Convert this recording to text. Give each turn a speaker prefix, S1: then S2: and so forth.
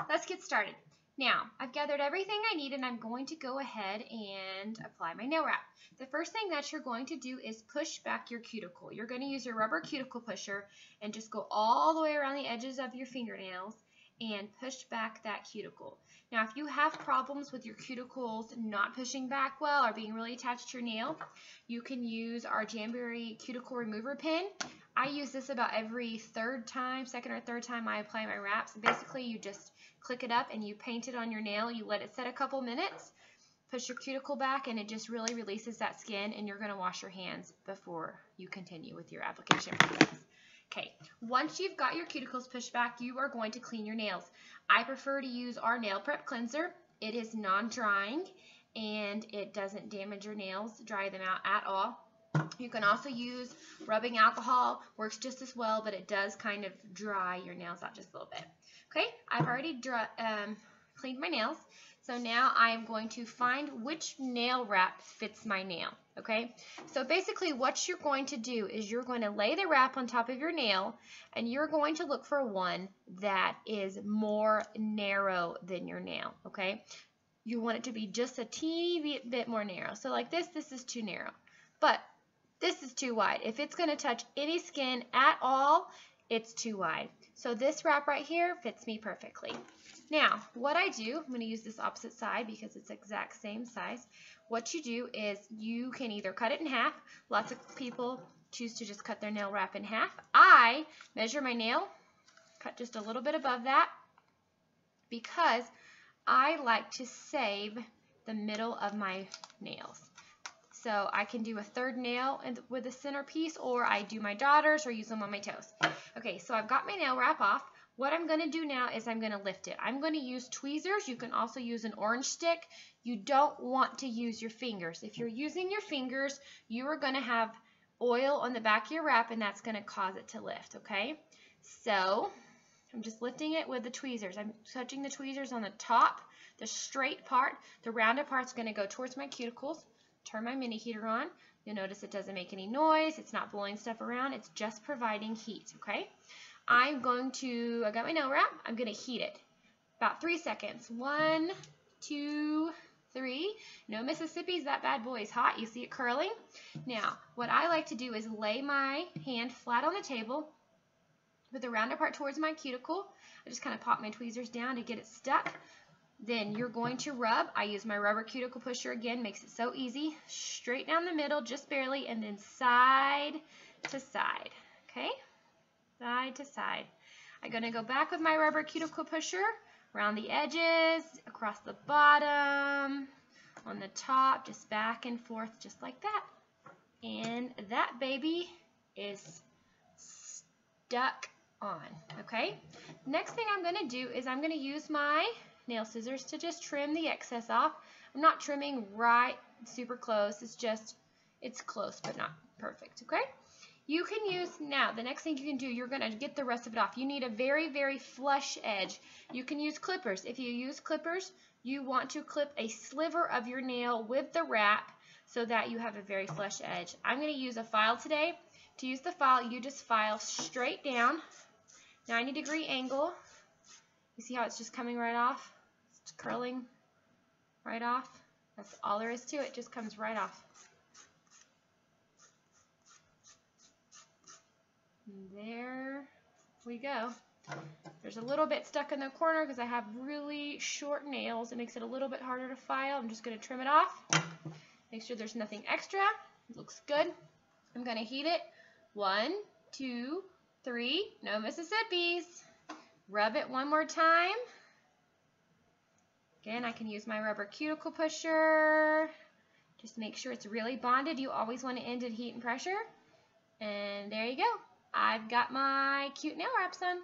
S1: let's get started. Now, I've gathered everything I need and I'm going to go ahead and apply my nail wrap. The first thing that you're going to do is push back your cuticle. You're going to use your rubber cuticle pusher and just go all the way around the edges of your fingernails and push back that cuticle. Now, if you have problems with your cuticles not pushing back well or being really attached to your nail, you can use our Jamberry cuticle remover pen. I use this about every second or third time I apply my wraps. Basically, you just click it up and you paint it on your nail. You let it set a couple minutes, push your cuticle back, and it just really releases that skin, and you're going to wash your hands before you continue with your application process. Okay, once you've got your cuticles pushed back, you are going to clean your nails. I prefer to use our nail prep cleanser. It is non-drying and it doesn't damage your nails, dry them out at all. You can also use rubbing alcohol, works just as well, but it does kind of dry your nails out just a little bit. Okay, I've already cleaned my nails, so now I'm going to find which nail wrap fits my nail. Okay, so basically what you're going to do is you're going to lay the wrap on top of your nail and you're going to look for one that is more narrow than your nail. Okay, you want it to be just a teeny bit more narrow. So like this is too narrow, but this is too wide. If it's going to touch any skin at all, it's too wide. So this wrap right here fits me perfectly. Now, what I do, I'm going to use this opposite side because it's the exact same size. What you do is you can either cut it in half. Lots of people choose to just cut their nail wrap in half. I measure my nail, cut just a little bit above that because I like to save the middle of my nails. So I can do a third nail with a center piece, or I do my daughters or use them on my toes. Okay, so I've got my nail wrap off. What I'm going to do now is I'm going to lift it. I'm going to use tweezers. You can also use an orange stick. You don't want to use your fingers. If you're using your fingers, you are going to have oil on the back of your wrap, and that's going to cause it to lift, okay? So I'm just lifting it with the tweezers. I'm touching the tweezers on the top, the straight part. The rounded part's going to go towards my cuticles. Turn my mini heater on. You'll notice it doesn't make any noise. It's not blowing stuff around. It's just providing heat, okay? I got my nail wrap. I'm going to heat it. About 3 seconds. 1, 2, 3. No Mississippi's, that bad boy is hot. You see it curling? Now, what I like to do is lay my hand flat on the table with the rounded part towards my cuticle. I just kind of pop my tweezers down to get it stuck. Then you're going to rub. I use my rubber cuticle pusher again, makes it so easy. Straight down the middle, just barely, and then side to side, okay? Side to side. I'm going to go back with my rubber cuticle pusher, around the edges, across the bottom, on the top, just back and forth, just like that. And that baby is stuck on, okay? Next thing I'm going to do is I'm going to use my nail scissors to just trim the excess off. I'm not trimming right super close. It's close but not perfect, okay? You can use, now the next thing you can do, you're going to get the rest of it off. You need a very, very flush edge. You can use clippers. If you use clippers, you want to clip a sliver of your nail with the wrap so that you have a very flush edge. I'm going to use a file today. To use the file, you just file straight down, 90-degree angle. You see how it's just coming right off? It's curling right off. That's all there is to it. Just comes right off. And there we go. There's a little bit stuck in the corner because I have really short nails. It makes it a little bit harder to file. I'm just going to trim it off. Make sure there's nothing extra. It looks good. I'm going to heat it. 1, 2, 3. No Mississippi's. Rub it one more time. Again, I can use my rubber cuticle pusher. Just make sure it's really bonded. You always want to end at heat and pressure. And there you go. I've got my cute nail wraps on.